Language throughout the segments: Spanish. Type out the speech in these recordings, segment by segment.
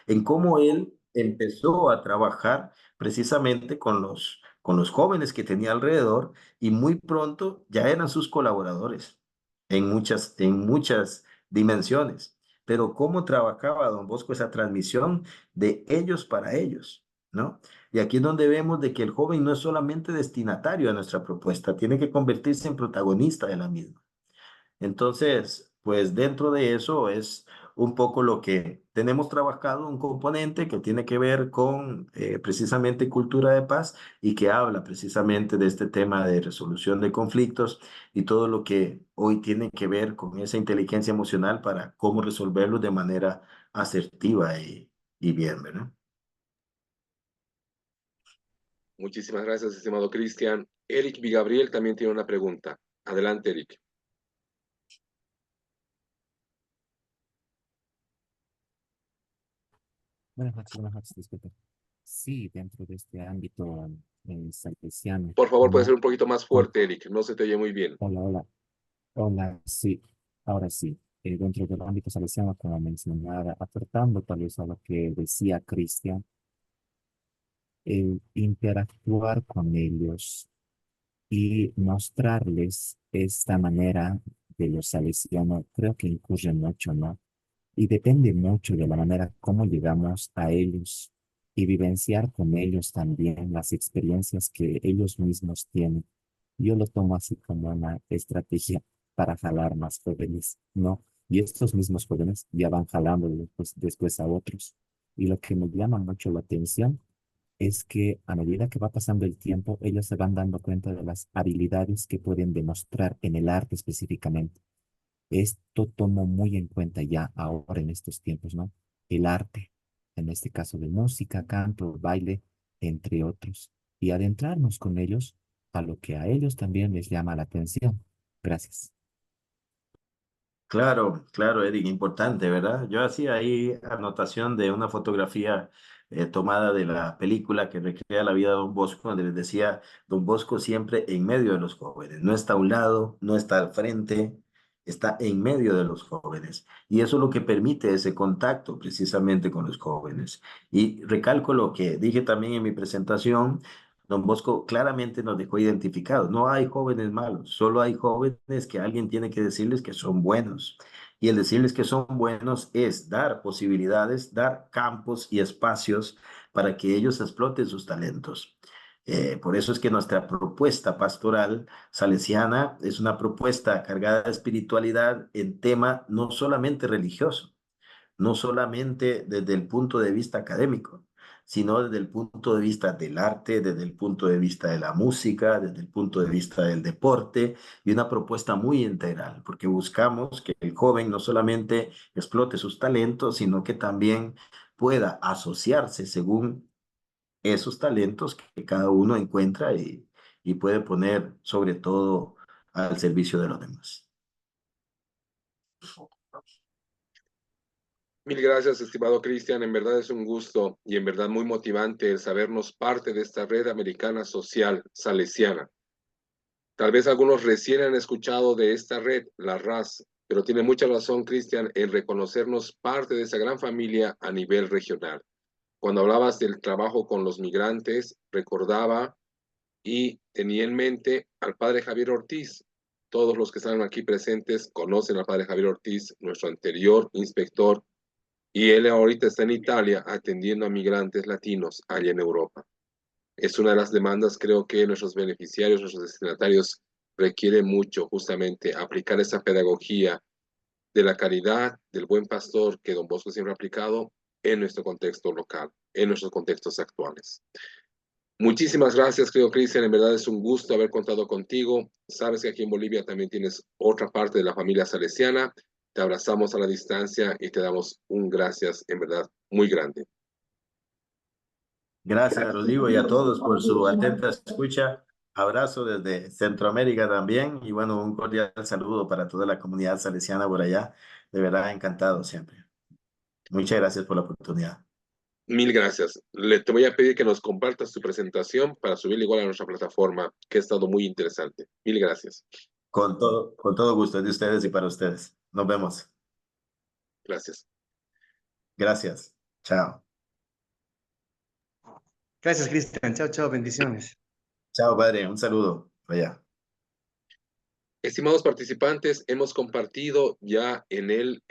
en cómo él empezó a trabajar precisamente con los jóvenes que tenía alrededor y muy pronto ya eran sus colaboradores en muchas dimensiones. Pero cómo trabajaba don Bosco esa transmisión de ellos para ellos, ¿no? Y aquí es donde vemos de que el joven no es solamente destinatario a nuestra propuesta, tiene que convertirse en protagonista de la misma. Entonces, pues dentro de eso es un poco lo que tenemos trabajado, un componente que tiene que ver con precisamente cultura de paz y que habla precisamente de este tema de resolución de conflictos y todo lo que hoy tiene que ver con esa inteligencia emocional para cómo resolverlos de manera asertiva y bien, ¿verdad? Muchísimas gracias, estimado Cristian. Eric Vigabriel también tiene una pregunta. Adelante, Eric. Buenas noches, disculpe. Sí, dentro de este ámbito salesiano, Por favor, puede ser ¿no? un poquito más Por- fuerte, Eric. No se te oye muy bien. Hola, hola, hola, sí, ahora sí. Dentro del ámbito salesiano, como mencionaba, aportando tal vez a lo que decía Cristian, el interactuar con ellos y mostrarles esta manera de los salesianos, creo que incurre mucho, ¿no? Y depende mucho de la manera como llegamos a ellos y vivenciar con ellos también las experiencias que ellos mismos tienen. Yo lo tomo así como una estrategia para jalar más jóvenes, ¿no? Y estos mismos jóvenes ya van jalando después a otros. Y lo que me llama mucho la atención es que a medida que va pasando el tiempo, ellos se van dando cuenta de las habilidades que pueden demostrar en el arte específicamente. Esto tomo muy en cuenta ya ahora en estos tiempos, ¿no? El arte, en este caso de música, canto, baile, entre otros, y adentrarnos con ellos a lo que a ellos también les llama la atención. Gracias. Claro, claro, Eric, importante, ¿verdad? Yo hacía ahí anotación de una fotografía tomada de la película que recrea la vida de Don Bosco, donde les decía, Don Bosco siempre en medio de los jóvenes, no está a un lado, no está al frente, está en medio de los jóvenes. Y eso es lo que permite ese contacto precisamente con los jóvenes. Y recalco lo que dije también en mi presentación. Don Bosco claramente nos dejó identificados. No hay jóvenes malos, solo hay jóvenes que alguien tiene que decirles que son buenos. Y el decirles que son buenos es dar posibilidades, dar campos y espacios para que ellos exploten sus talentos. Por eso es que nuestra propuesta pastoral salesiana es una propuesta cargada de espiritualidad en tema no solamente religioso, no solamente desde el punto de vista académico, sino desde el punto de vista del arte, desde el punto de vista de la música, desde el punto de vista del deporte, y una propuesta muy integral, porque buscamos que el joven no solamente explote sus talentos, sino que también pueda asociarse según esos talentos que cada uno encuentra y puede poner sobre todo al servicio de los demás. Mil gracias, estimado Cristian. En verdad es un gusto y en verdad muy motivante el sabernos parte de esta red americana social salesiana. Tal vez algunos recién han escuchado de esta red, la RAS, pero tiene mucha razón, Cristian, en reconocernos parte de esa gran familia a nivel regional. Cuando hablabas del trabajo con los migrantes, recordaba y tenía en mente al padre Javier Ortiz. Todos los que están aquí presentes conocen al padre Javier Ortiz, nuestro anterior inspector, y él ahorita está en Italia atendiendo a migrantes latinos allá en Europa. Es una de las demandas, creo que nuestros beneficiarios, nuestros destinatarios requieren mucho, justamente aplicar esa pedagogía de la caridad, del buen pastor que Don Bosco siempre ha aplicado en nuestro contexto local, en nuestros contextos actuales. Muchísimas gracias, querido Cristian. En verdad es un gusto haber contado contigo. Sabes que aquí en Bolivia también tienes otra parte de la familia salesiana. Te abrazamos a la distancia y te damos un gracias, en verdad, muy grande. Gracias, Rodrigo, y a todos por su atenta escucha. Abrazo desde Centroamérica también y bueno, un cordial saludo para toda la comunidad salesiana por allá. De verdad, encantado siempre. Muchas gracias por la oportunidad. Mil gracias. Te voy a pedir que nos compartas tu presentación para subirla igual a nuestra plataforma, que ha estado muy interesante. Mil gracias. Con todo gusto, de ustedes y para ustedes. Nos vemos. Gracias. Gracias. Chao. Gracias, Cristian. Chao, chao. Bendiciones. Chao, padre. Un saludo. Vaya. Estimados participantes, hemos compartido ya en el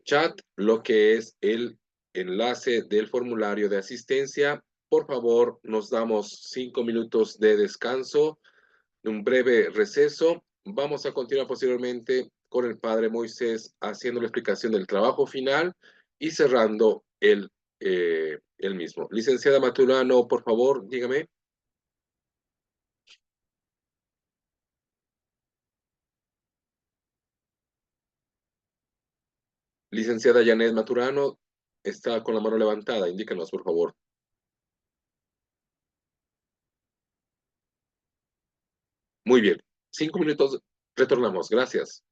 chat lo que es el enlace del formulario de asistencia. Por favor, nos damos 5 minutos de descanso, un breve receso. Vamos a continuar posteriormente con el Padre Moisés haciendo la explicación del trabajo final y cerrando el mismo. Licenciada Maturano, por favor, dígame. Licenciada Janet Maturano, está con la mano levantada. Indícanos, por favor. Muy bien. 5 minutos, retornamos. Gracias.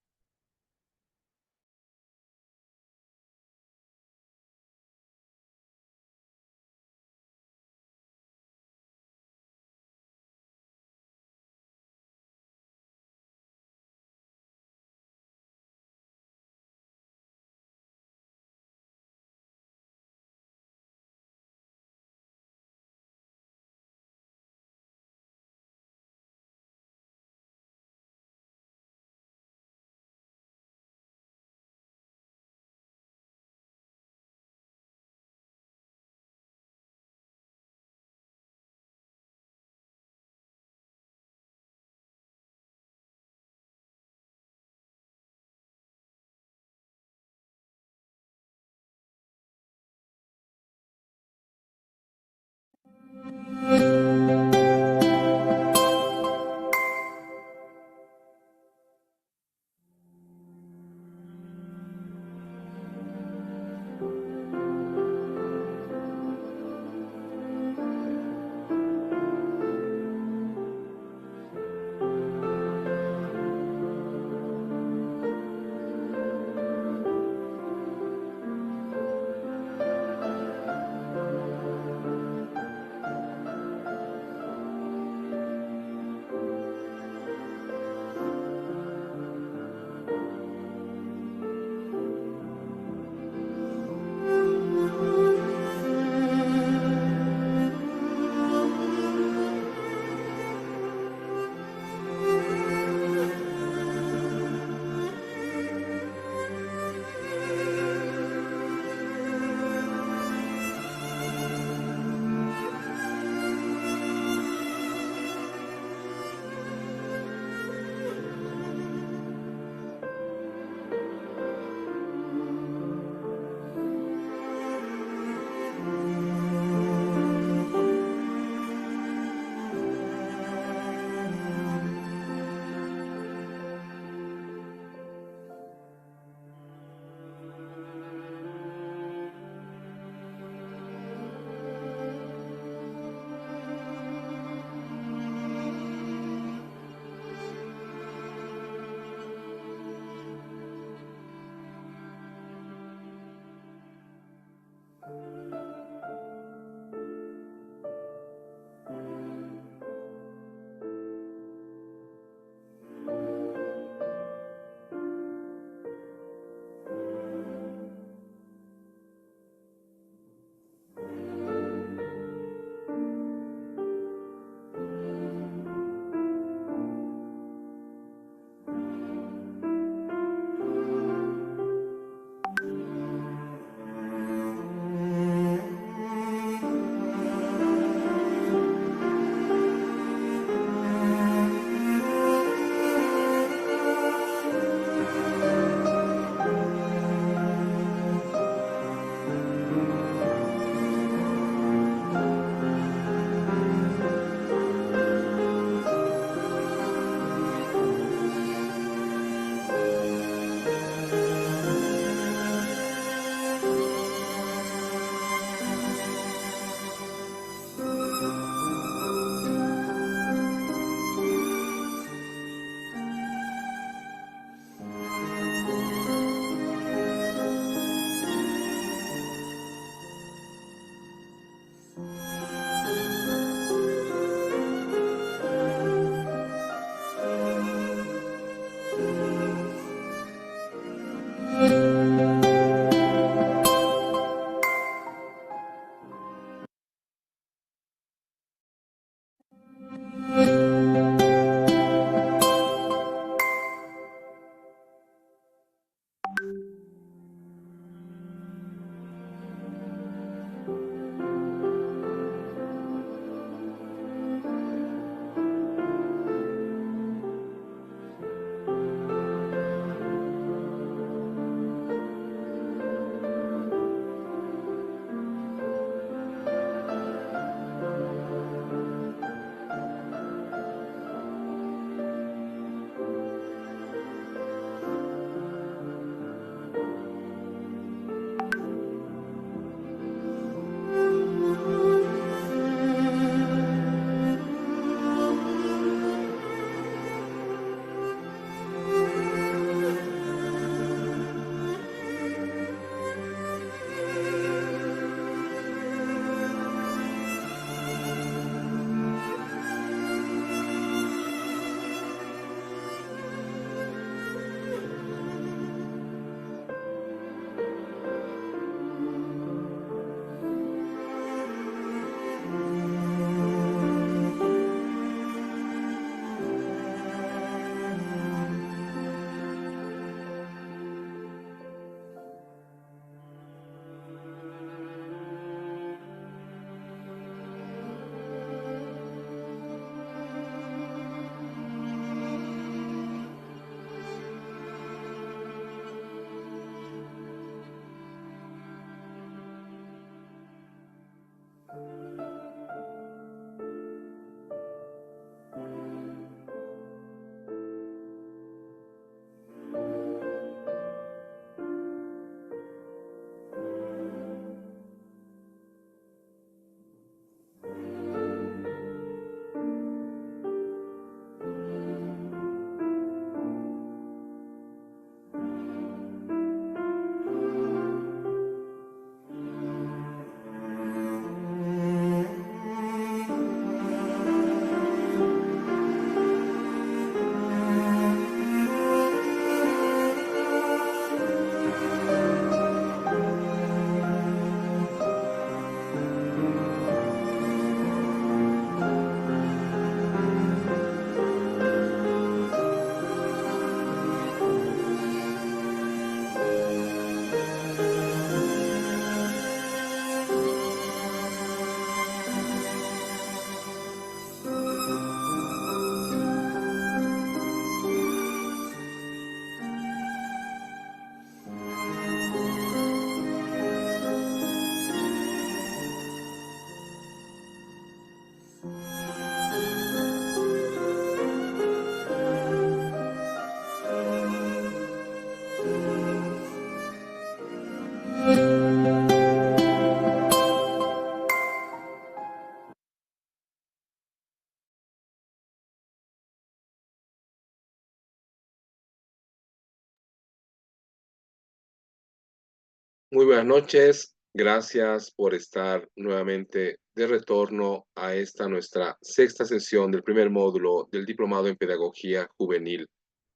Muy buenas noches. Gracias por estar nuevamente de retorno a esta nuestra sexta sesión del primer módulo del Diplomado en Pedagogía Juvenil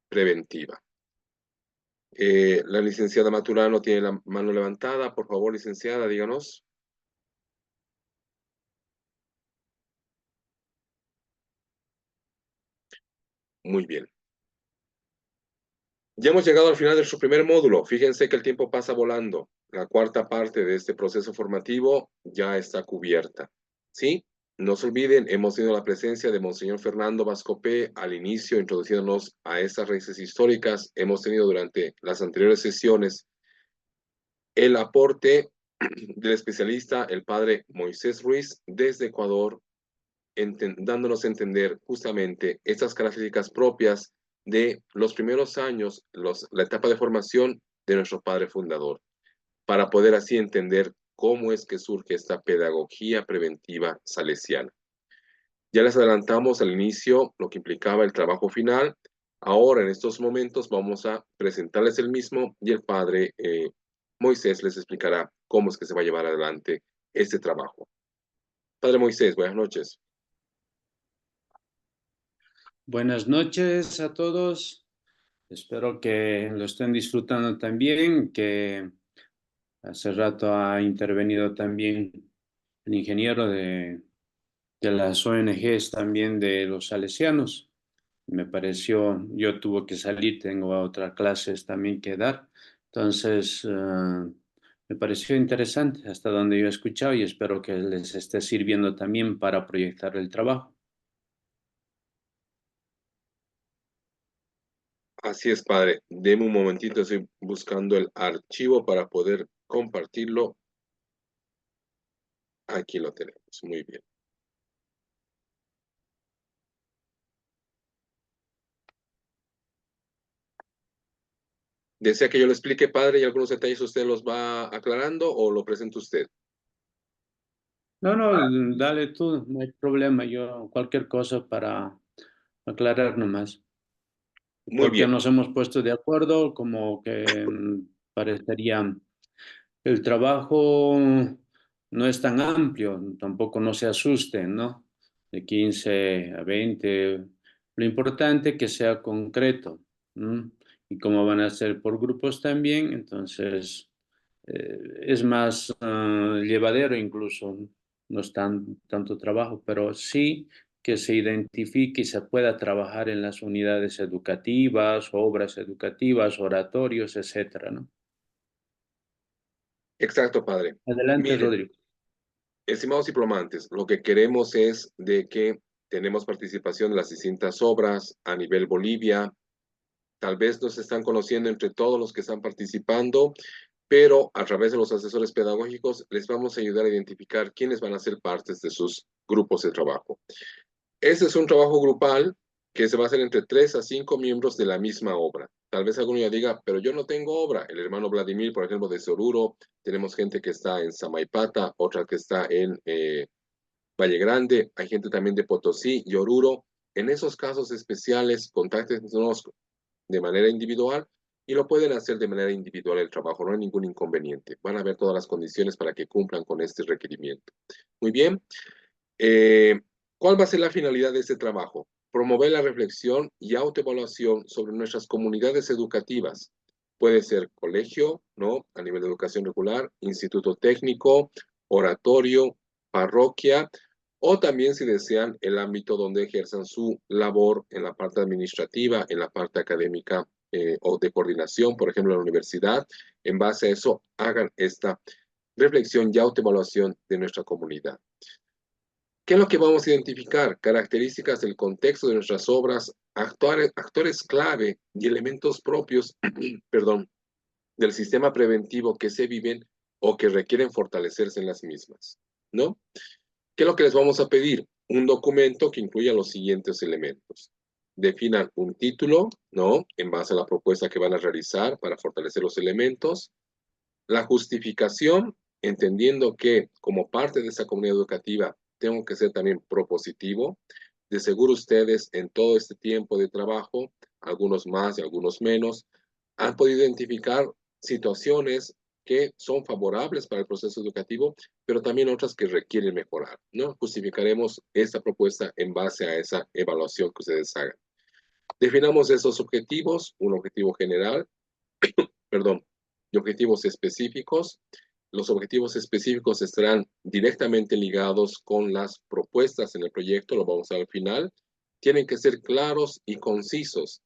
Preventiva. La licenciada Maturano tiene la mano levantada. Por favor, licenciada, díganos. Muy bien. Ya hemos llegado al final de nuestro primer módulo. Fíjense que el tiempo pasa volando. La cuarta parte de este proceso formativo ya está cubierta. ¿Sí? No se olviden, hemos tenido la presencia de Monseñor Fernando Vascopé al inicio, introduciéndonos a estas raíces históricas. Hemos tenido durante las anteriores sesiones el aporte del especialista, el padre Moisés Ruiz, desde Ecuador, dándonos a entender justamente estas características propias de los primeros años, la etapa de formación de nuestro padre fundador, para poder así entender cómo es que surge esta pedagogía preventiva salesiana. Ya les adelantamos al inicio lo que implicaba el trabajo final. Ahora, en estos momentos, vamos a presentarles el mismo y el padre Moisés les explicará cómo es que se va a llevar adelante este trabajo. Padre Moisés, buenas noches. Buenas noches a todos. Espero que lo estén disfrutando también, que hace rato ha intervenido también el ingeniero de las ONGs también de los salesianos. Me pareció, yo tuve que salir, tengo otras clases también que dar. Entonces, me pareció interesante hasta donde yo he escuchado y espero que les esté sirviendo también para proyectar el trabajo. Así es, padre. Deme un momentito, estoy buscando el archivo para poder compartirlo. Aquí lo tenemos, muy bien. ¿Desea que yo lo explique, padre, y algunos detalles usted los va aclarando o lo presenta usted? No, dale tú, no hay problema. Yo cualquier cosa para aclarar nomás. Muy Porque bien. nos hemos puesto de acuerdo, como que parecería el trabajo no es tan amplio, tampoco no se asusten, ¿no? De 15 a 20. Lo importante es que sea concreto, ¿no? Y como van a ser por grupos también, entonces es más llevadero incluso, no es tanto trabajo, pero sí que se identifique y se pueda trabajar en las unidades educativas, obras educativas, oratorios, etcétera, ¿no? Exacto, padre. Adelante, Miren, Rodrigo. estimados diplomantes, lo que queremos es de que tenemos participación en las distintas obras a nivel Bolivia. Tal vez nos están conociendo entre todos los que están participando, pero a través de los asesores pedagógicos les vamos a ayudar a identificar quiénes van a ser partes de sus grupos de trabajo. Este es un trabajo grupal que se va a hacer entre 3 a 5 miembros de la misma obra. Tal vez alguno ya diga, pero yo no tengo obra. El hermano Vladimir, por ejemplo, de Oruro, tenemos gente que está en Samaipata, otra que está en Valle Grande, hay gente también de Potosí y Oruro. En esos casos especiales, contáctenos de manera individual y lo pueden hacer de manera individual el trabajo, no hay ningún inconveniente. Van a ver todas las condiciones para que cumplan con este requerimiento. Muy bien. ¿Cuál va a ser la finalidad de este trabajo? Promover la reflexión y autoevaluación sobre nuestras comunidades educativas. Puede ser colegio, ¿no? A nivel de educación regular, instituto técnico, oratorio, parroquia, o también si desean el ámbito donde ejerzan su labor en la parte administrativa, en la parte académica o de coordinación, por ejemplo, en la universidad. En base a eso, hagan esta reflexión y autoevaluación de nuestra comunidad. ¿Qué es lo que vamos a identificar? Características del contexto de nuestras obras, actores clave y elementos propios, perdón, del sistema preventivo que se viven o que requieren fortalecerse en las mismas, ¿no? ¿Qué es lo que les vamos a pedir? Un documento que incluya los siguientes elementos. Definan un título, ¿no? En base a la propuesta que van a realizar para fortalecer los elementos. La justificación, entendiendo que como parte de esa comunidad educativa tengo que ser también propositivo. De seguro ustedes en todo este tiempo de trabajo, algunos más y algunos menos, han podido identificar situaciones que son favorables para el proceso educativo, pero también otras que requieren mejorar, ¿no? Justificaremos esta propuesta en base a esa evaluación que ustedes hagan. Definamos esos objetivos, un objetivo general, perdón, y objetivos específicos. Los objetivos específicos estarán directamente ligados con las propuestas en el proyecto, lo vamos a ver al final. Tienen que ser claros y concisos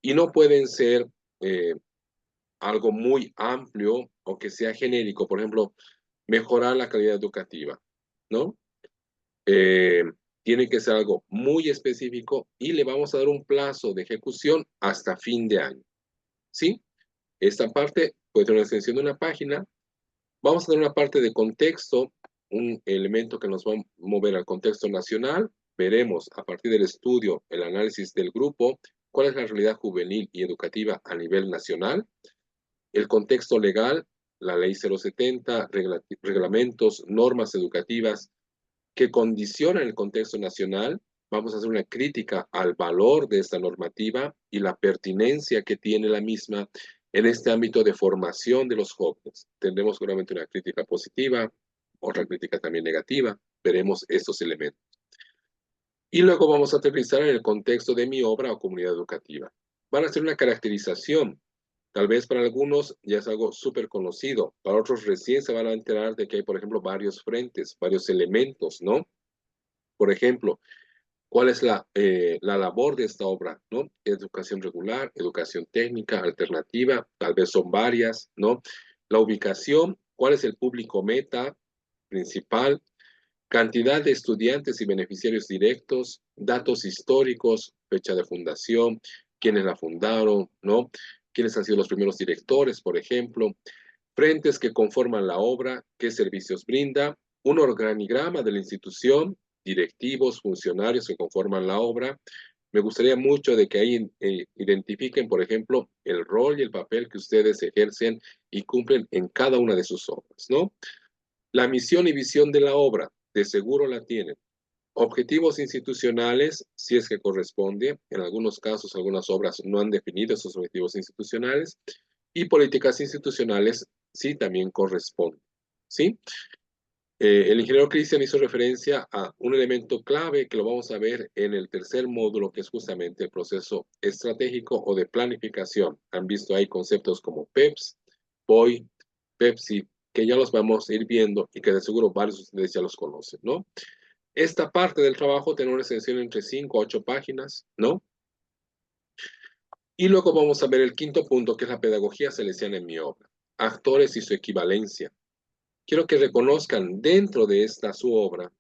y no pueden ser algo muy amplio o que sea genérico. Por ejemplo, mejorar la calidad educativa, ¿no? Eh, Tiene que ser algo muy específico y le vamos a dar un plazo de ejecución hasta fin de año, ¿sí? Esta parte puede ser una extensión de una página. Vamos a tener una parte de contexto, un elemento que nos va a mover al contexto nacional. Veremos a partir del estudio, el análisis del grupo, cuál es la realidad juvenil y educativa a nivel nacional. El contexto legal, la ley 070, reglamentos, normas educativas que condicionan el contexto nacional. Vamos a hacer una crítica al valor de esta normativa y la pertinencia que tiene la misma en este ámbito de formación de los jóvenes. Tendremos seguramente una crítica positiva, otra crítica también negativa. Veremos estos elementos. Y luego vamos a aterrizar en el contexto de mi obra o comunidad educativa. Van a hacer una caracterización. Tal vez para algunos ya es algo súper conocido. Para otros recién se van a enterar de que hay, por ejemplo, varios frentes, varios elementos, ¿no? Por ejemplo, ¿cuál es la labor de esta obra? ¿No? Educación regular, educación técnica, alternativa, tal vez son varias, ¿no? La ubicación, ¿cuál es el público meta principal? Cantidad de estudiantes y beneficiarios directos, datos históricos, fecha de fundación, quiénes la fundaron, ¿no? Quiénes han sido los primeros directores, por ejemplo, frentes que conforman la obra, qué servicios brinda, un organigrama de la institución, directivos, funcionarios que conforman la obra. Me gustaría mucho de que ahí identifiquen, por ejemplo, el rol y el papel que ustedes ejercen y cumplen en cada una de sus obras, ¿no? La misión y visión de la obra, de seguro la tienen. Objetivos institucionales, si es que corresponde. En algunos casos, algunas obras no han definido esos objetivos institucionales. Y políticas institucionales, sí, también corresponden. ¿Sí? El ingeniero Cristian hizo referencia a un elemento clave que lo vamos a ver en el tercer módulo, que es justamente el proceso estratégico o de planificación. Han visto ahí conceptos como PEPS, POI, PEPSI, que ya los vamos a ir viendo y que de seguro varios de ustedes ya los conocen, ¿no? Esta parte del trabajo tiene una extensión entre 5 a 8 páginas, ¿no? Y luego vamos a ver el quinto punto, que es la pedagogía salesiana en mi obra. Actores y su equivalencia. Quiero que reconozcan dentro de esta su obra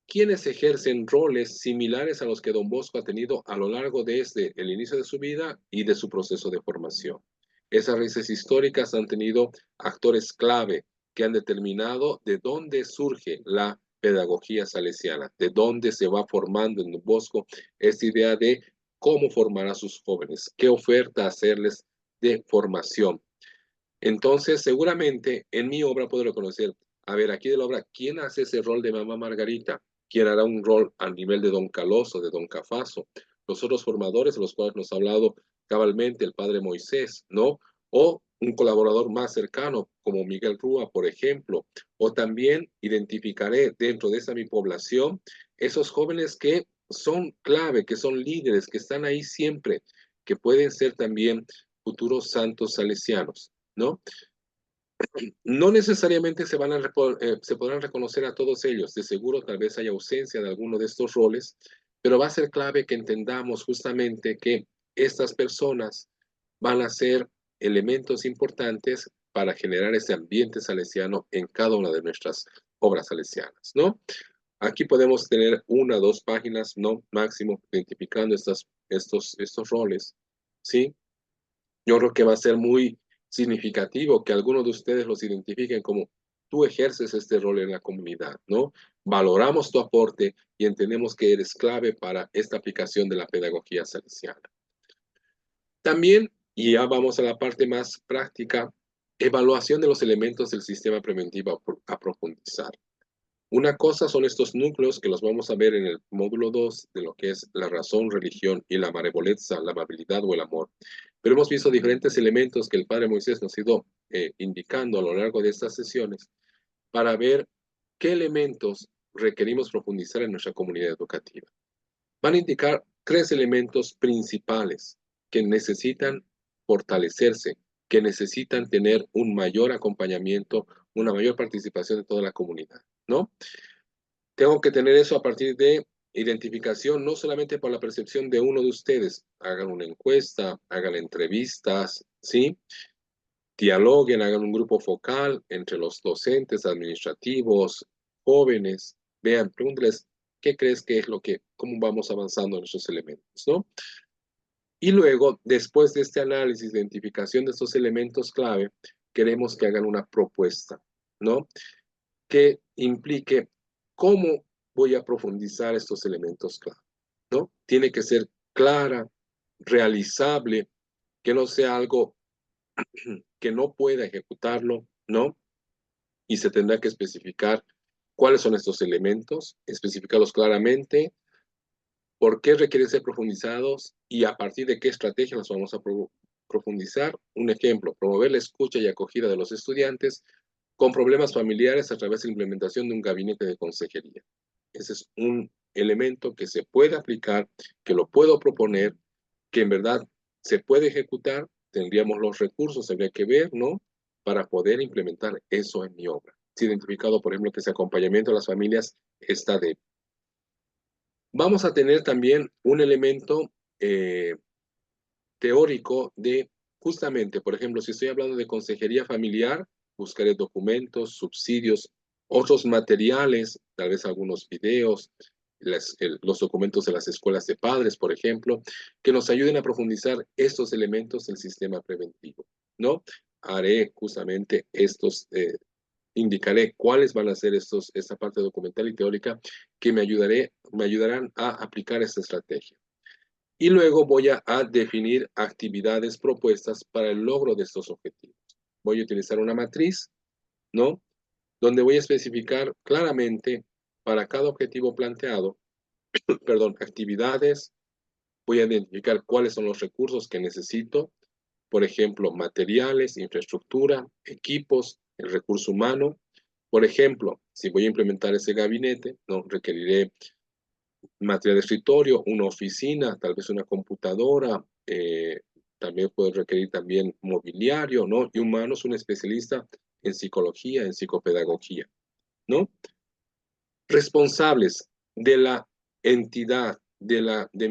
quienes ejercen roles similares a los que Don Bosco ha tenido a lo largo desde el inicio de su vida y de su proceso de formación. Esas raíces históricas han tenido actores clave que han determinado de dónde surge la pedagogía salesiana, de dónde se va formando en Don Bosco esta idea de cómo formar a sus jóvenes, qué oferta hacerles de formación. Entonces, seguramente en mi obra puedo reconocer, a ver, aquí de la obra, ¿quién hace ese rol de mamá Margarita? ¿Quién hará un rol a nivel de don Caloso, de don Cafaso? Los otros formadores de los cuales nos ha hablado cabalmente el padre Moisés, ¿no? O un colaborador más cercano, como Miguel Rúa, por ejemplo. O también identificaré dentro de esa mi población esos jóvenes que son clave, que son líderes, que están ahí siempre, que pueden ser también futuros santos salesianos, ¿no? No necesariamente se podrán reconocer a todos ellos. De seguro tal vez haya ausencia de alguno de estos roles, pero va a ser clave que entendamos justamente que estas personas van a ser elementos importantes para generar ese ambiente salesiano en cada una de nuestras obras salesianas, ¿no? Aquí podemos tener una o dos páginas, ¿no? Máximo, identificando estos roles, ¿sí? Yo creo que va a ser muy significativo que algunos de ustedes los identifiquen como tú ejerces este rol en la comunidad, ¿no? Valoramos tu aporte y entendemos que eres clave para esta aplicación de la pedagogía salesiana. También, y ya vamos a la parte más práctica, evaluación de los elementos del sistema preventivo a profundizar. Una cosa son estos núcleos que los vamos a ver en el módulo 2 de lo que es la razón, religión y la benevolencia, la amabilidad o el amor. Pero hemos visto diferentes elementos que el Padre Moisés nos ha ido indicando a lo largo de estas sesiones para ver qué elementos requerimos profundizar en nuestra comunidad educativa. Van a indicar 3 elementos principales que necesitan fortalecerse, que necesitan tener un mayor acompañamiento, una mayor participación de toda la comunidad, ¿no? Tengo que tener eso a partir de identificación, no solamente por la percepción de uno de ustedes. Hagan una encuesta, hagan entrevistas, ¿sí? Dialoguen, hagan un grupo focal entre los docentes, administrativos, jóvenes. Vean, pregúntenles, ¿qué crees que es lo que, cómo vamos avanzando en esos elementos, ¿no? Y luego, después de este análisis de identificación de estos elementos clave, queremos que hagan una propuesta, ¿no? Que implique cómo voy a profundizar estos elementos clave, ¿no? Tiene que ser clara, realizable, que no sea algo que no pueda ejecutarlo, ¿no? Y se tendrá que especificar cuáles son estos elementos, especificarlos claramente, por qué requieren ser profundizados y a partir de qué estrategia los vamos a profundizar. Un ejemplo, promover la escucha y acogida de los estudiantes con problemas familiares a través de la implementación de un gabinete de consejería. Ese es un elemento que se puede aplicar, que lo puedo proponer, que en verdad se puede ejecutar, tendríamos los recursos, habría que ver, ¿no? Para poder implementar eso en mi obra. Si identificado, por ejemplo, que ese acompañamiento a las familias está débil. Vamos a tener también un elemento teórico de, justamente, por ejemplo, si estoy hablando de consejería familiar, buscaré documentos, subsidios, otros materiales, tal vez algunos videos, los documentos de las escuelas de padres, por ejemplo, que nos ayuden a profundizar estos elementos del sistema preventivo, ¿no? Haré justamente indicaré cuáles van a ser esta parte documental y teórica que me ayudarán a aplicar esta estrategia. Y luego voy a definir actividades propuestas para el logro de estos objetivos. Voy a utilizar una matriz, ¿no? Donde voy a especificar claramente para cada objetivo planteado, perdón, actividades, voy a identificar cuáles son los recursos que necesito, por ejemplo, materiales, infraestructura, equipos, el recurso humano. Por ejemplo, si voy a implementar ese gabinete, ¿no? Requeriré material de escritorio, una oficina, tal vez una computadora, también puede requerir también mobiliario, ¿no? Y humanos, un especialista en psicología, en psicopedagogía, ¿no? Responsables de la entidad, de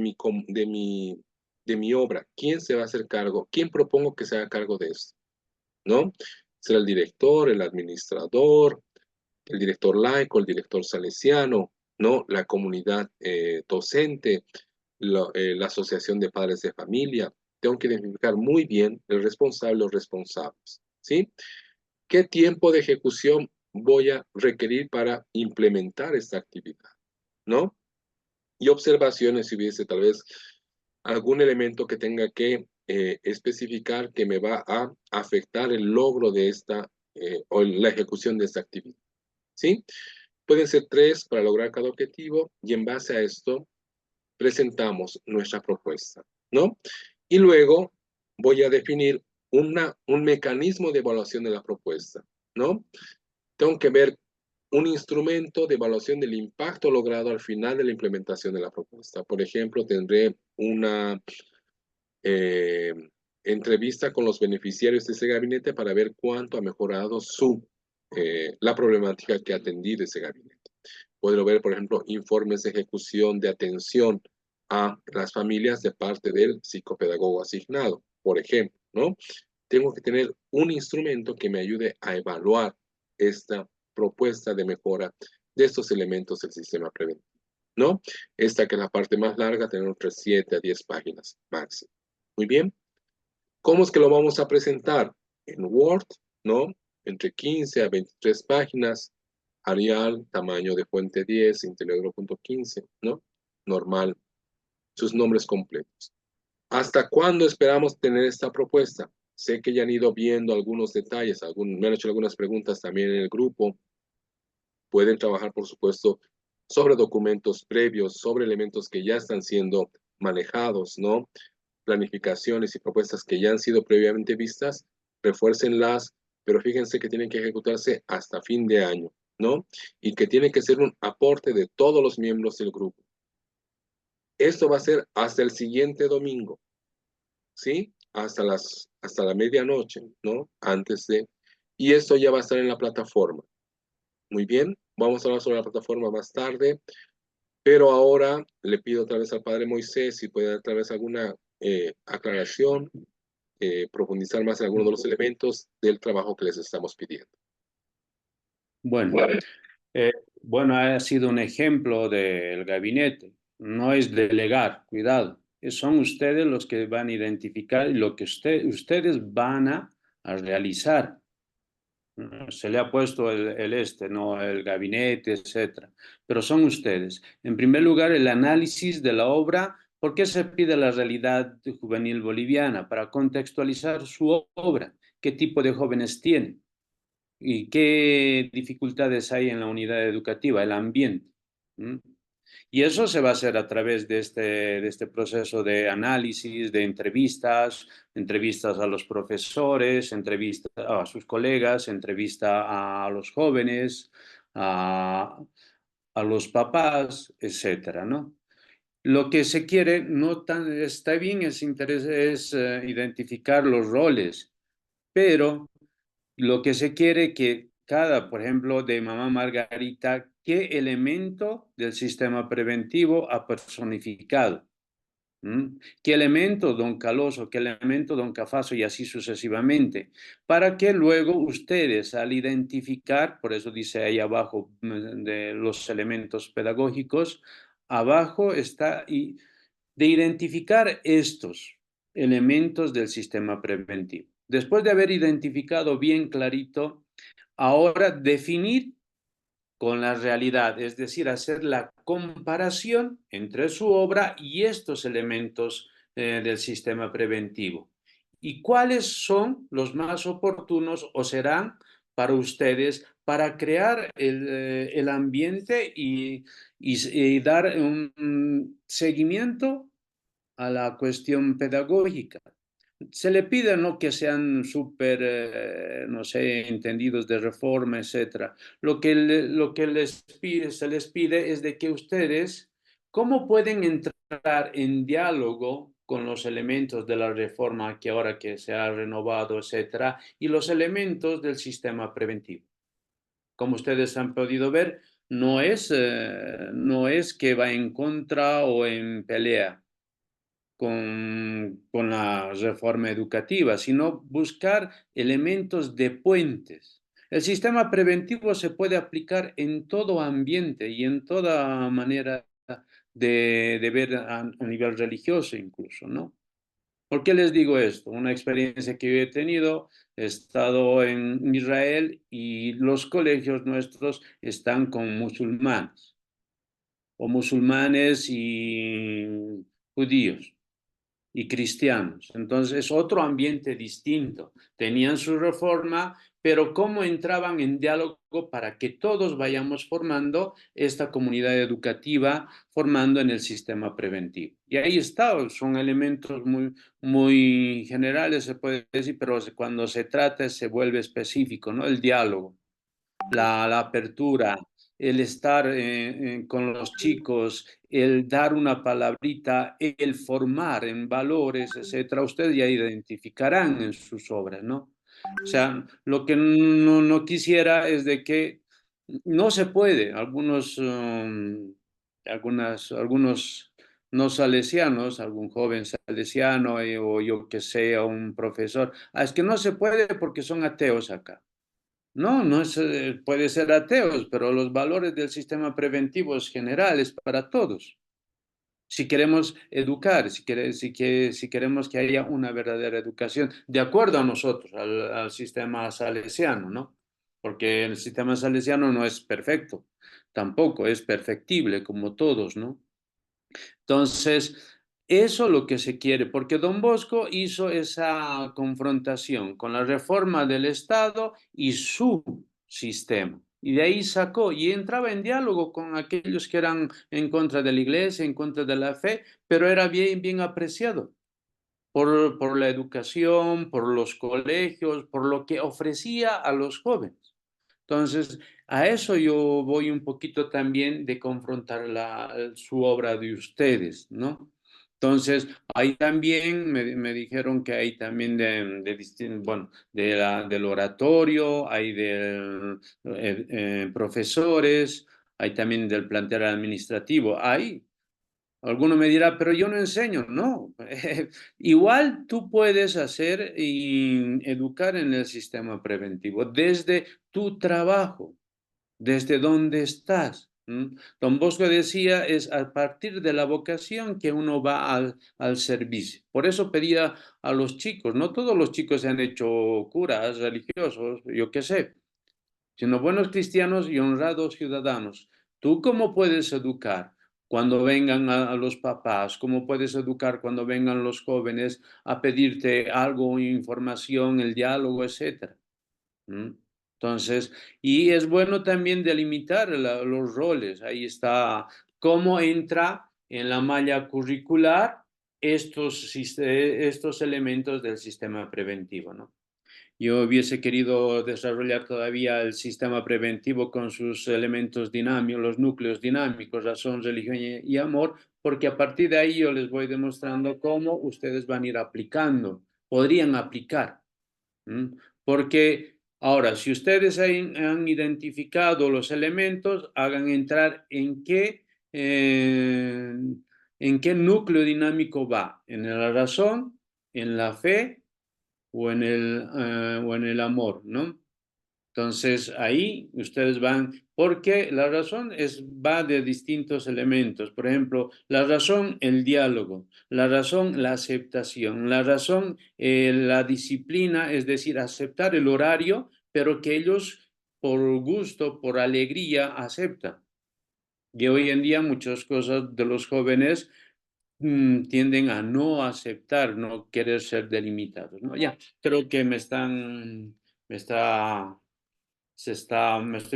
mi obra. ¿Quién se va a hacer cargo? ¿Quién propongo que se haga cargo de esto? ¿No? Será el director, el administrador, el director laico, el director salesiano, ¿no? La comunidad docente, la asociación de padres de familia. Tengo que identificar muy bien el responsable o responsables, ¿sí? ¿Qué tiempo de ejecución voy a requerir para implementar esta actividad? ¿No? Y observaciones si hubiese tal vez algún elemento que tenga que especificar que me va a afectar el logro de o la ejecución de esta actividad. ¿Sí? Pueden ser 3 para lograr cada objetivo y en base a esto presentamos nuestra propuesta, ¿no? Y luego voy a definir un mecanismo de evaluación de la propuesta, ¿no? Tengo que ver un instrumento de evaluación del impacto logrado al final de la implementación de la propuesta. Por ejemplo, tendré una entrevista con los beneficiarios de ese gabinete para ver cuánto ha mejorado la problemática que atendí de ese gabinete. Podré ver, por ejemplo, informes de ejecución de atención a las familias de parte del psicopedagogo asignado, por ejemplo, ¿no? Tengo que tener un instrumento que me ayude a evaluar esta propuesta de mejora de estos elementos del sistema preventivo, ¿no? Esta que es la parte más larga, tener entre 7 a 10 páginas máximo. Muy bien. ¿Cómo es que lo vamos a presentar? En Word, ¿no? Entre 15 a 23 páginas, Arial, tamaño de fuente 10, Intelegro.15, ¿no? Normal. Sus nombres completos. ¿Hasta cuándo esperamos tener esta propuesta? Sé que ya han ido viendo algunos detalles, me han hecho algunas preguntas también en el grupo. Pueden trabajar, por supuesto, sobre documentos previos, sobre elementos que ya están siendo manejados, ¿no? Planificaciones y propuestas que ya han sido previamente vistas, refuércenlas, pero fíjense que tienen que ejecutarse hasta fin de año, ¿no? Y que tiene que ser un aporte de todos los miembros del grupo. Esto va a ser hasta el siguiente domingo, ¿sí? Hasta la medianoche, ¿no? Antes de... Y esto ya va a estar en la plataforma. Muy bien, vamos a hablar sobre la plataforma más tarde, pero ahora le pido otra vez al Padre Moisés si puede dar otra vez alguna aclaración, profundizar más en algunos de los elementos del trabajo que les estamos pidiendo. Bueno, bueno, ha sido un ejemplo del gabinete. No es delegar, cuidado. Son ustedes los que van a identificar lo que ustedes van a realizar. Se le ha puesto no el gabinete, etcétera. Pero son ustedes. En primer lugar, el análisis de la obra. ¿Por qué se pide la realidad juvenil boliviana? Para contextualizar su obra. ¿Qué tipo de jóvenes tiene? ¿Y qué dificultades hay en la unidad educativa, el ambiente? ¿Mm? Y eso se va a hacer a través de este proceso de análisis, de entrevistas a los profesores, entrevistas a sus colegas, entrevista a los jóvenes, a los papás, etcétera, ¿no? Lo que se quiere, no tan, está bien, es identificar los roles, pero lo que se quiere que cada, por ejemplo, de Mamá Margarita, qué elemento del sistema preventivo ha personificado. ¿Qué elemento don Caloso, qué elemento don Cafaso y así sucesivamente? Para que luego ustedes al identificar, por eso dice ahí abajo de los elementos pedagógicos, abajo está de identificar estos elementos del sistema preventivo. Después de haber identificado bien clarito, ahora definir con la realidad, es decir, hacer la comparación entre su obra y estos elementos del sistema preventivo. ¿Y cuáles son los más oportunos o serán para ustedes para crear el ambiente y dar un seguimiento a la cuestión pedagógica? Se le pide no que sean súper, no sé, entendidos de reforma, etcétera. Lo que se les pide es de que ustedes, ¿cómo pueden entrar en diálogo con los elementos de la reforma que ahora que se ha renovado, etcétera, y los elementos del sistema preventivo? Como ustedes han podido ver, no es que va en contra o en pelea con la reforma educativa, sino buscar elementos de puentes. El sistema preventivo se puede aplicar en todo ambiente y en toda manera de ver a nivel religioso incluso, ¿no? ¿Por qué les digo esto? Una experiencia que yo he tenido, he estado en Israel y los colegios nuestros están con musulmanes, o musulmanes y judíos y cristianos. Entonces, es otro ambiente distinto. Tenían su reforma, pero cómo entraban en diálogo para que todos vayamos formando esta comunidad educativa, formando en el sistema preventivo. Y ahí está, son elementos muy, muy generales, se puede decir, pero cuando se trata se vuelve específico, ¿no? El diálogo, la apertura, el estar con los chicos, el dar una palabrita, el formar en valores, etcétera, ustedes ya identificarán en sus obras, ¿no? O sea, lo que no quisiera es de que no se puede, algunos no salesianos, algún joven salesiano o yo que sea un profesor, es que no se puede porque son ateos acá. No, puede ser ateos, pero los valores del sistema preventivo es generales para todos. Si queremos educar, si queremos que haya una verdadera educación, de acuerdo a nosotros, al sistema salesiano, ¿no? Porque el sistema salesiano no es perfecto, tampoco es perfectible como todos, ¿no? Entonces, eso es lo que se quiere, porque Don Bosco hizo esa confrontación con la reforma del Estado y su sistema. Y de ahí sacó y entraba en diálogo con aquellos que eran en contra de la iglesia, en contra de la fe, pero era bien apreciado por la educación, por los colegios, por lo que ofrecía a los jóvenes. Entonces, a eso yo voy un poquito también de confrontar su obra de ustedes, ¿no? Entonces, ahí también me dijeron que hay también bueno, del oratorio, hay de profesores, hay también del plantel administrativo, hay. Alguno me dirá, pero yo no enseño. No, igual tú puedes hacer y educar en el sistema preventivo desde tu trabajo, desde donde estás. Don Bosco decía, es a partir de la vocación que uno va al servicio. Por eso pedía a los chicos, no todos los chicos se han hecho curas religiosos, yo qué sé, sino buenos cristianos y honrados ciudadanos. ¿Tú cómo puedes educar cuando vengan a los papás? ¿Cómo puedes educar cuando vengan los jóvenes a pedirte algo, información, el diálogo, etcétera? Entonces, y es bueno también delimitar los roles. Ahí está cómo entra en la malla curricular estos elementos del sistema preventivo, ¿no? Yo hubiese querido desarrollar todavía el sistema preventivo con sus elementos dinámicos, los núcleos dinámicos, razón, religión y amor, porque a partir de ahí yo les voy demostrando cómo ustedes van a ir aplicando, podrían aplicar. Porque ahora, si ustedes han identificado los elementos, hagan entrar en qué núcleo dinámico va, en la razón, en la fe o en el amor, ¿no? Entonces ahí ustedes van, porque la razón va de distintos elementos. Por ejemplo, la razón, el diálogo, la razón, la aceptación, la razón, la disciplina, es decir, aceptar el horario, pero que ellos por gusto, por alegría, aceptan. Y hoy en día muchas cosas de los jóvenes tienden a no aceptar, no querer ser delimitados, ¿no? Ya, creo que me estoy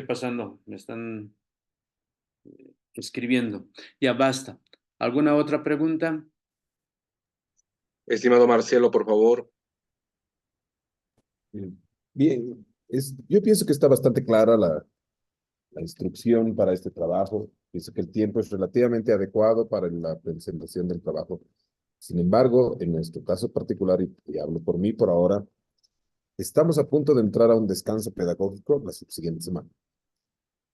pasando, me están escribiendo. Ya basta. ¿Alguna otra pregunta? Estimado Marcelo, por favor. Bien, yo pienso que está bastante clara la instrucción para este trabajo. Pienso que el tiempo es relativamente adecuado para la presentación del trabajo. Sin embargo, en nuestro caso particular, y hablo por mí por ahora, estamos a punto de entrar a un descanso pedagógico la subsiguiente semana.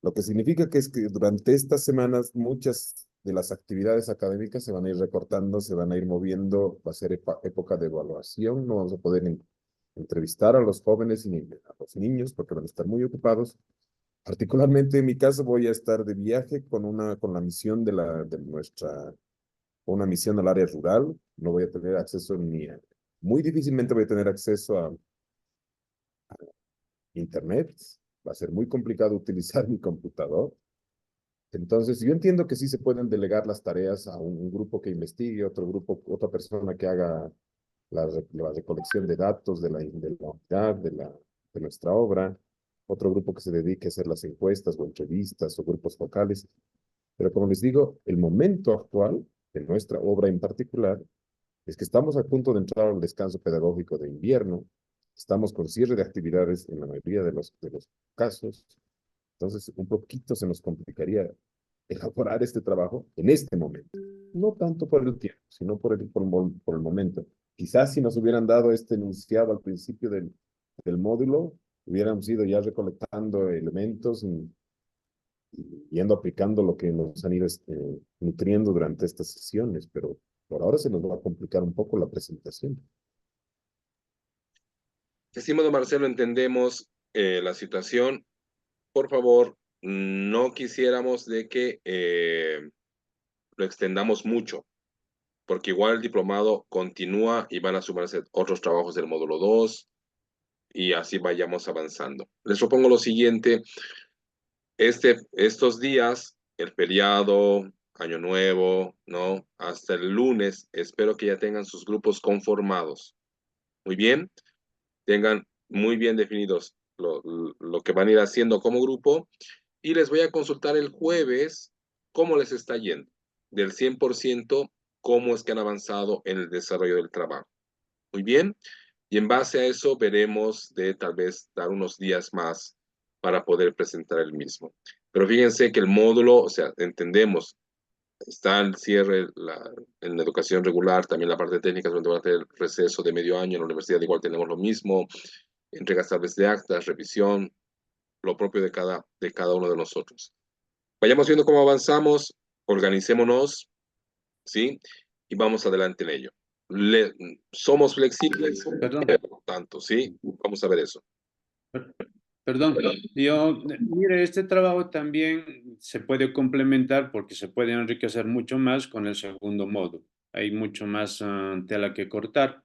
Lo que significa que es que durante estas semanas muchas de las actividades académicas se van a ir recortando, se van a ir moviendo, va a ser época de evaluación, no vamos a poder entrevistar a los jóvenes ni a los niños porque van a estar muy ocupados. Particularmente en mi caso voy a estar de viaje con la misión una misión al área rural. No voy a tener acceso muy difícilmente voy a tener acceso a internet. Va a ser muy complicado utilizar mi computador. Entonces, yo entiendo que sí se pueden delegar las tareas a un grupo que investigue, otro grupo, otra persona que haga la recolección de datos de la unidad, de nuestra obra, otro grupo que se dedique a hacer las encuestas o entrevistas o grupos focales. Pero como les digo, el momento actual de nuestra obra en particular es que estamos a punto de entrar al descanso pedagógico de invierno, estamos con cierre de actividades en la mayoría de los casos, entonces un poquito se nos complicaría elaborar este trabajo en este momento. No tanto por el tiempo, sino por el momento. Quizás si nos hubieran dado este enunciado al principio del módulo, hubiéramos ido ya recolectando elementos y yendo aplicando lo que nos han ido nutriendo durante estas sesiones, pero por ahora se nos va a complicar un poco la presentación. Estimado Marcelo, entendemos la situación. Por favor, no quisiéramos de que lo extendamos mucho, porque igual el diplomado continúa y van a sumarse otros trabajos del módulo 2 y así vayamos avanzando. Les propongo lo siguiente, estos días, el feriado, Año Nuevo, ¿no? Hasta el lunes, espero que ya tengan sus grupos conformados. Muy bien, tengan muy bien definidos lo que van a ir haciendo como grupo, y les voy a consultar el jueves cómo les está yendo. Del 100%, cómo es que han avanzado en el desarrollo del trabajo. Muy bien. Y en base a eso veremos de tal vez dar unos días más para poder presentar el mismo. Pero fíjense que el módulo, o sea, entendemos, está el cierre en la educación regular, también la parte técnica, donde va a tener receso de medio año. En la universidad igual tenemos lo mismo, entregas tal vez de actas, revisión, lo propio de cada uno de nosotros. Vayamos viendo cómo avanzamos, organicémonos, ¿sí? Y vamos adelante en ello. Somos flexibles, Perdón, por tanto, ¿sí? Vamos a ver eso. perdón. Mire, este trabajo también se puede complementar porque se puede enriquecer mucho más con el segundo módulo. Hay mucho más tela que cortar,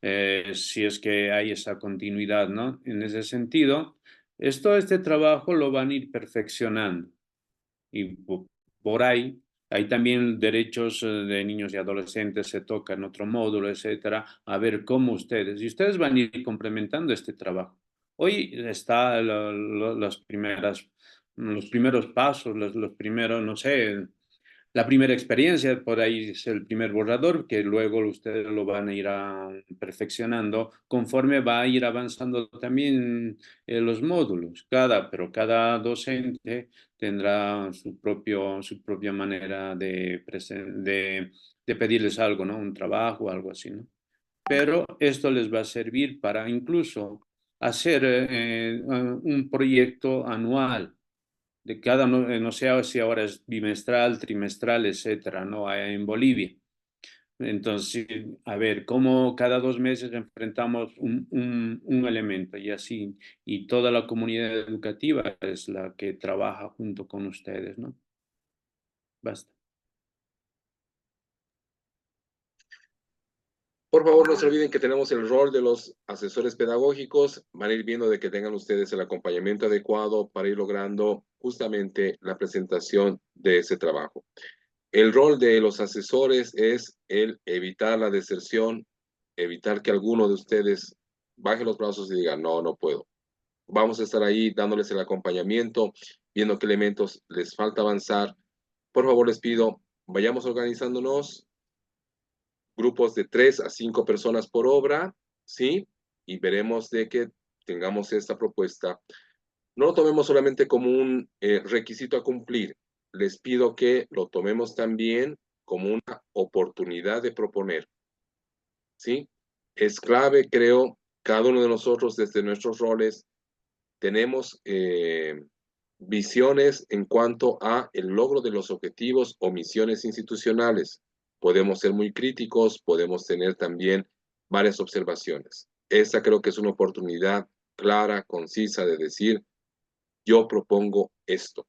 si es que hay esa continuidad, ¿no? En ese sentido, este trabajo lo van a ir perfeccionando. Y por ahí hay también derechos de niños y adolescentes, se toca en otro módulo, etcétera, a ver cómo y ustedes van a ir complementando este trabajo. Hoy está los primeros pasos, los primeros, no sé, la primera experiencia, por ahí es el primer borrador, que luego ustedes lo van a ir perfeccionando conforme va a ir avanzando también los módulos. Pero cada docente tendrá su propia manera de pedirles algo, ¿no? Un trabajo, algo así, ¿no? Pero esto les va a servir para incluso hacer un proyecto anual de cada, no sé si ahora es bimestral, trimestral, etcétera, ¿no? En Bolivia. Entonces, a ver, cómo cada 2 meses enfrentamos un elemento y así, y toda la comunidad educativa es la que trabaja junto con ustedes, ¿no? Basta. Por favor, no se olviden que tenemos el rol de los asesores pedagógicos. Van a ir viendo de que tengan ustedes el acompañamiento adecuado para ir logrando justamente la presentación de ese trabajo. El rol de los asesores es el evitar la deserción, evitar que alguno de ustedes baje los brazos y diga, no, no puedo. Vamos a estar ahí dándoles el acompañamiento, viendo qué elementos les falta avanzar. Por favor, les pido, vayamos organizándonos, grupos de 3 a 5 personas por obra, ¿sí? Y veremos de que tengamos esta propuesta. No lo tomemos solamente como un requisito a cumplir. Les pido que lo tomemos también como una oportunidad de proponer, ¿sí? Es clave, creo, cada uno de nosotros desde nuestros roles tenemos visiones en cuanto a el logro de los objetivos o misiones institucionales. Podemos ser muy críticos, podemos tener también varias observaciones. Esta creo que es una oportunidad clara, concisa de decir, yo propongo esto.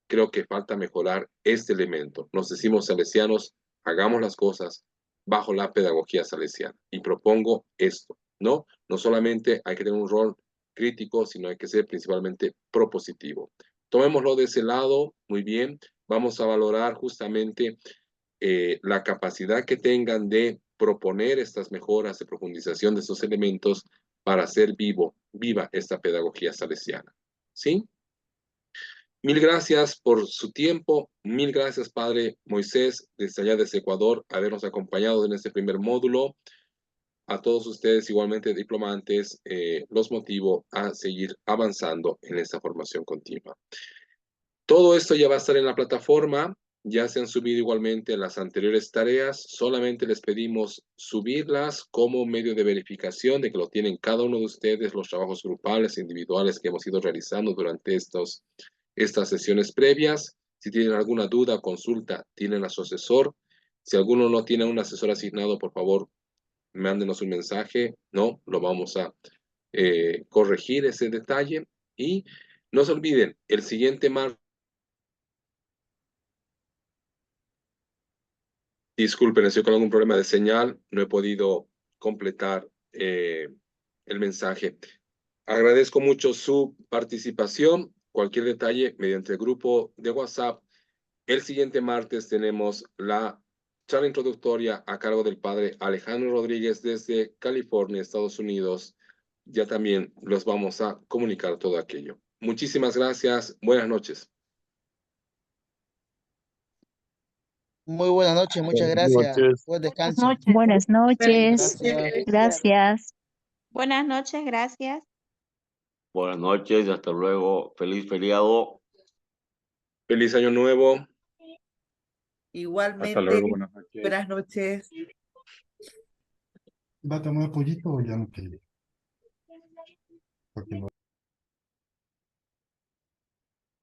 Creo que falta mejorar este elemento. Nos decimos salesianos, hagamos las cosas bajo la pedagogía salesiana. Y propongo esto, ¿no? No solamente hay que tener un rol crítico, sino hay que ser principalmente propositivo. Tomémoslo de ese lado, muy bien. Vamos a valorar justamente la capacidad que tengan de proponer estas mejoras de profundización de estos elementos para hacer viva esta pedagogía salesiana. ¿Sí? Mil gracias por su tiempo. Mil gracias, Padre Moisés, desde allá desde Ecuador, habernos acompañado en este primer módulo. A todos ustedes, igualmente diplomantes, los motivo a seguir avanzando en esta formación continua. Todo esto ya va a estar en la plataforma. Ya se han subido igualmente las anteriores tareas. Solamente les pedimos subirlas como medio de verificación de que lo tienen cada uno de ustedes, los trabajos grupales e individuales que hemos ido realizando durante estas sesiones previas. Si tienen alguna duda, consulta, tienen a su asesor. Si alguno no tiene un asesor asignado, por favor, mándenos un mensaje. No, lo vamos a corregir ese detalle. Y no se olviden, el siguiente martes. Disculpen, estoy con algún problema de señal, no he podido completar el mensaje. Agradezco mucho su participación. Cualquier detalle mediante el grupo de WhatsApp. El siguiente martes tenemos la charla introductoria a cargo del padre Alejandro Rodríguez desde California, Estados Unidos, ya también los vamos a comunicar todo aquello. Muchísimas gracias. Buenas noches. Muy buenas noches, muchas Buenas gracias. noches. Buen Buenas descanso. noches. Buenas noches. Gracias. Gracias. Buenas noches, gracias. Buenas noches y hasta luego. Feliz feriado. Feliz año nuevo. Igualmente, Hasta luego, buenas noches. buenas noches. ¿Va a tomar pollito o ya no quiere? Porque no